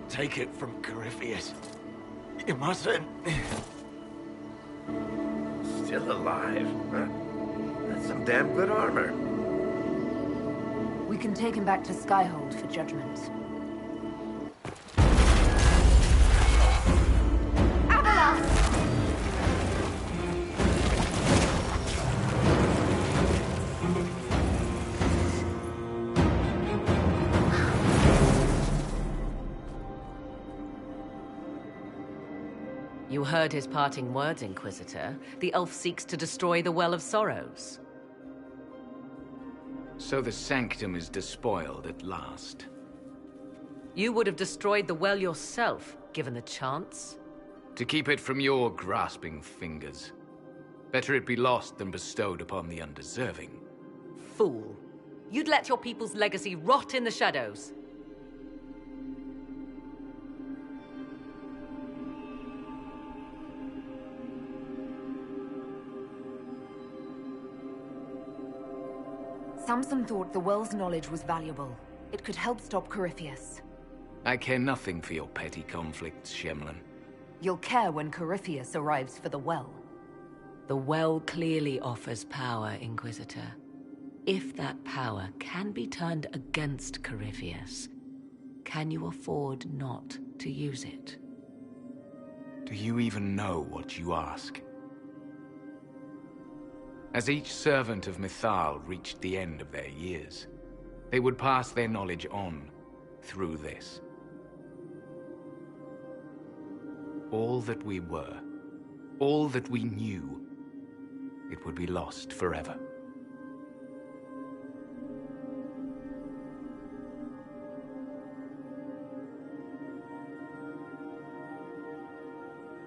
P: Take it from Corypheus. You mustn't.
M: Still alive? Huh? That's some damn good armor.
A: We can take him back to Skyhold for judgment.
D: You heard his parting words, Inquisitor. The elf seeks to destroy the Well of Sorrows.
N: So the Sanctum is despoiled at last.
D: You would have destroyed the well yourself, given the chance.
N: To keep it from your grasping fingers. Better it be lost than bestowed upon the undeserving.
D: Fool. You'd let your people's legacy rot in the shadows.
A: Samson thought the Well's knowledge was valuable. It could help stop Corypheus.
N: I care nothing for your petty conflicts, Shemlin.
A: You'll care when Corypheus arrives for the Well.
D: The Well clearly offers power, Inquisitor. If that power can be turned against Corypheus, can you afford not to use it?
N: Do you even know what you ask? As each servant of Mythal reached the end of their years, they would pass their knowledge on through this. All that we were, all that we knew, it would be lost forever.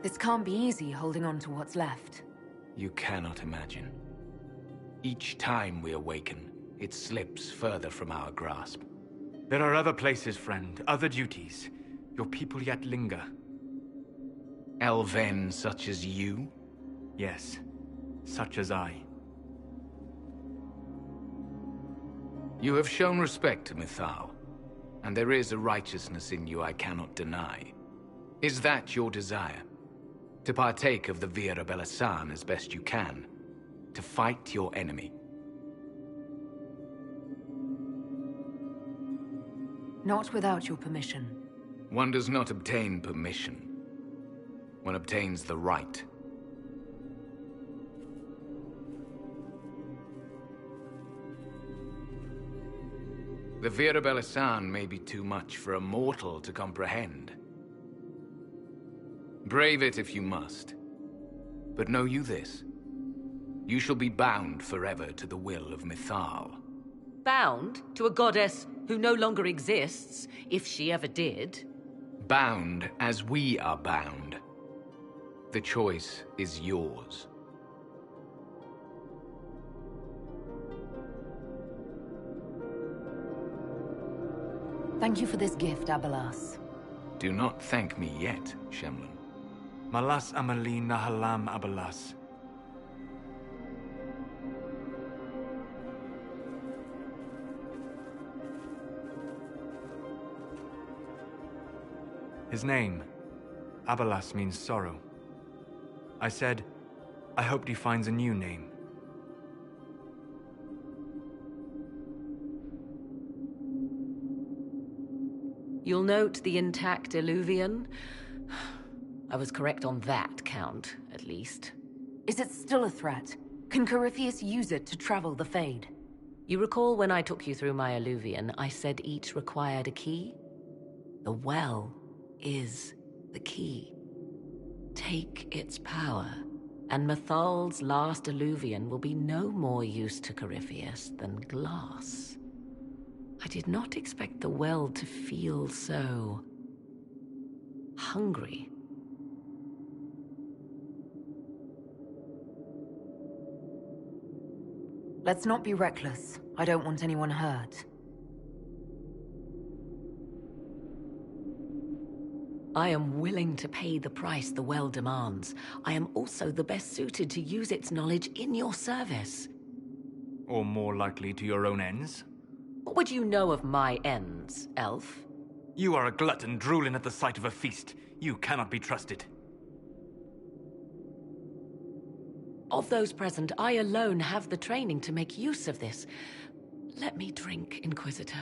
A: This can't be easy, holding on to what's left.
N: You cannot imagine. Each time we awaken, it slips further from our grasp.
E: There are other places, friend, other duties. Your people yet linger.
N: Elven such as you?
E: Yes, such as I.
N: You have shown respect to Mythal, and there is a righteousness in you I cannot deny. Is that your desire? To partake of the Vira Belasan as best you can? To fight your enemy?
C: Not without your permission.
N: One does not obtain permission. One obtains the right. The Vira Belasan may be too much for a mortal to comprehend. Brave it if you must. But know you this. You shall be bound forever to the will of Mythal.
D: Bound to a goddess who no longer exists, if she ever did.
N: Bound as we are bound. The choice is yours.
C: Thank you for this gift, Abelas.
N: Do not thank me yet, Shemlin.
E: Malas amali nahalam abalas. His name, Abalas, means sorrow. I said, I hoped he finds a new name.
D: You'll note the intact Illuvian. I was correct on that count, at least.
C: Is it still a threat? Can Corypheus use it to travel the Fade?
D: You recall when I took you through my Illuvian, I said each required a key? The well is the key. Take its power, and Mythal's last Illuvian will be no more use to Corypheus than glass. I did not expect the well to feel so hungry.
C: Let's not be reckless. I don't want anyone hurt.
D: I am willing to pay the price the well demands. I am also the best suited to use its knowledge in your service.
E: Or more likely to your own ends?
D: What would you know of my ends, elf?
E: You are a glutton drooling at the sight of a feast. You cannot be trusted.
D: Of those present, I alone have the training to make use of this. Let me drink, Inquisitor.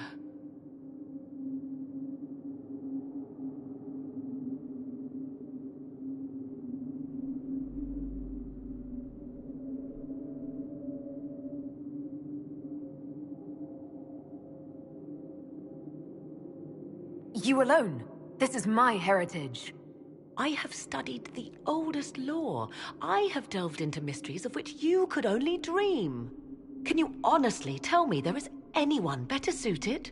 C: You alone? This is my heritage.
D: I have studied the oldest lore. I have delved into mysteries of which you could only dream. Can you honestly tell me there is anyone better suited?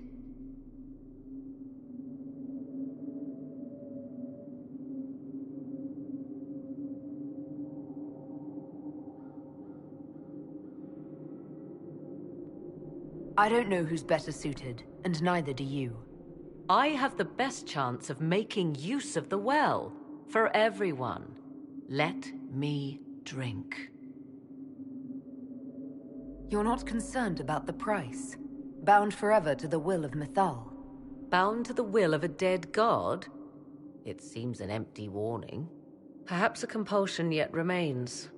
C: I don't know who's better suited, and neither do you.
D: I have the best chance of making use of the well. For everyone. Let me drink.
C: You're not concerned about the price? Bound forever to the will of Mythal?
D: Bound to the will of a dead god? It seems an empty warning. Perhaps a compulsion yet remains.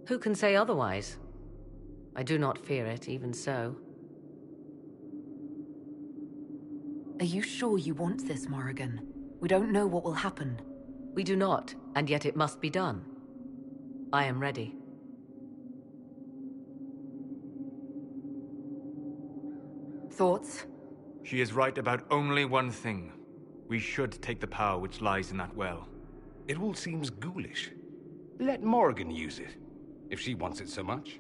D: Who can say otherwise? I do not fear it, even so.
C: Are you sure you want this, Morrigan? We don't know what will happen.
D: We do not, and yet it must be done. I am ready.
C: Thoughts?
E: She is right about only one thing. We should take the power which lies in that well.
G: It all seems ghoulish. Let Morrigan use it, if she wants it so much.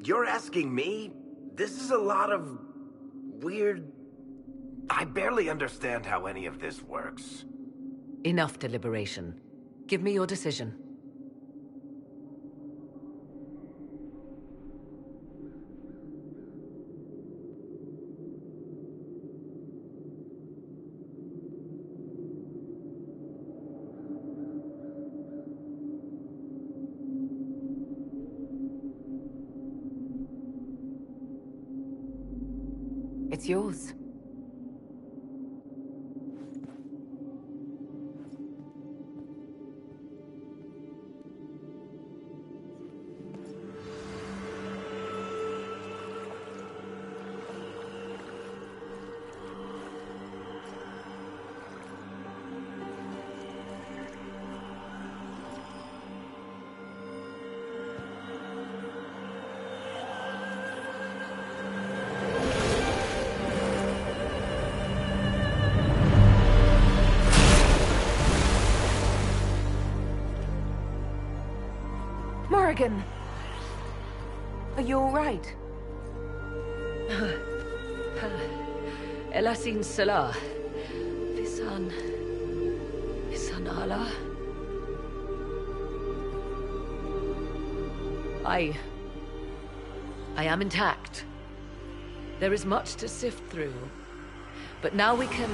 L: You're asking me? This is a lot of weird... I barely understand how any of this works.
D: Enough deliberation. Give me your decision.
C: It's yours.
A: dragon! Are you all right?
D: Elasin Salah. Visan Allah. I am intact. There is much to sift through, but now we can...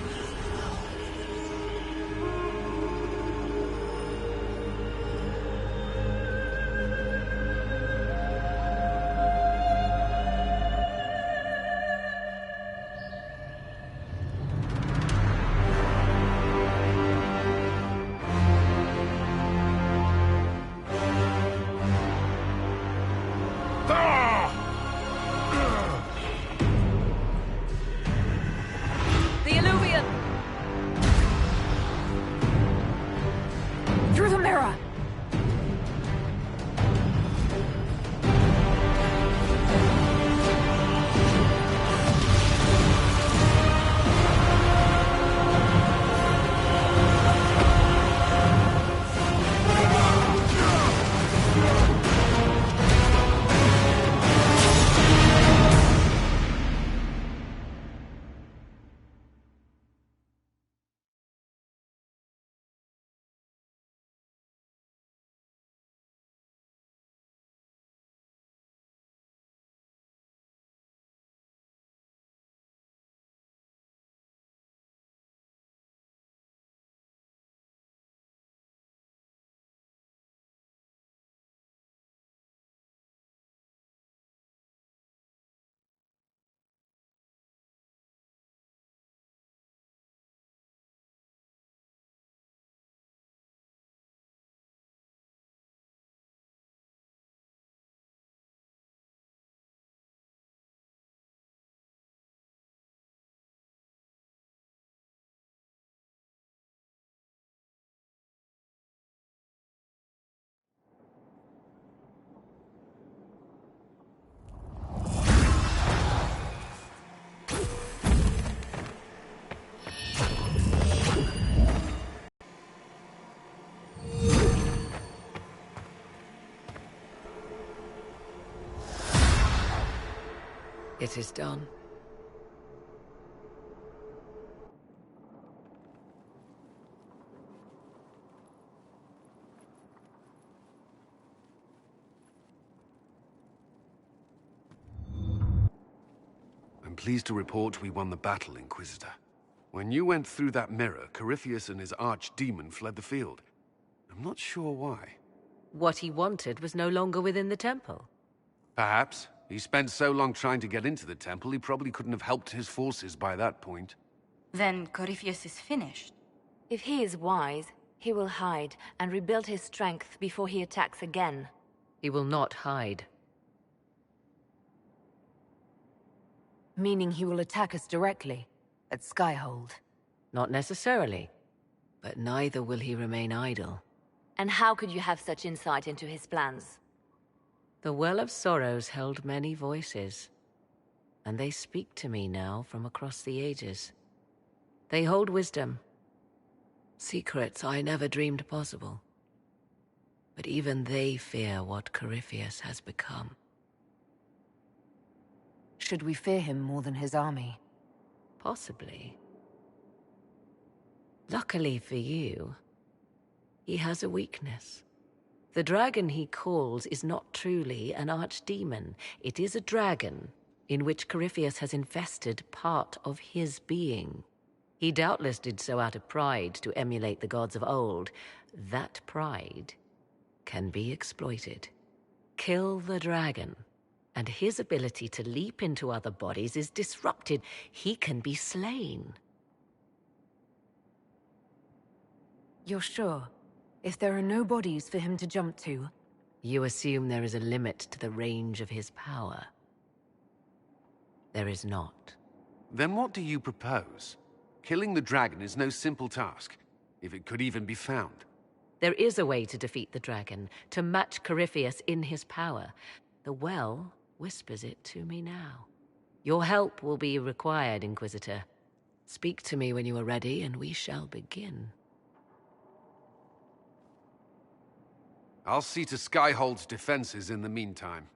D: It is done.
Q: I'm pleased to report we won the battle, Inquisitor. When you went through that mirror, Corypheus and his archdemon fled the field. I'm not sure why.
D: What he wanted was no longer within the temple.
Q: Perhaps. He spent so long trying to get into the temple, he probably couldn't have helped his forces by that point.
B: Then Corypheus is finished.
A: If he is wise, he will hide and rebuild his strength before he attacks again.
D: He will not hide.
A: Meaning he will attack us directly, at Skyhold.
D: Not necessarily, but neither will he remain idle.
A: And how could you have such insight into his plans?
D: The Well of Sorrows held many voices, and they speak to me now from across the ages. They hold wisdom, secrets I never dreamed possible. But even they fear what Corypheus has become.
A: Should we fear him more than his army?
D: Possibly. Luckily for you, he has a weakness. The dragon he calls is not truly an archdemon. It is a dragon in which Corypheus has infested part of his being. He doubtless did so out of pride to emulate the gods of old. That pride can be exploited. Kill the dragon, and his ability to leap into other bodies is disrupted. He can be slain.
A: You're sure? If there are no bodies for him to jump to?
D: You assume there is a limit to the range of his power. There is not.
Q: Then what do you propose? Killing the dragon is no simple task, if it could even be found.
D: There is a way to defeat the dragon, to match Corypheus in his power. The Well whispers it to me now. Your help will be required, Inquisitor. Speak to me when you are ready, and we shall begin.
Q: I'll see to Skyhold's defenses in the meantime.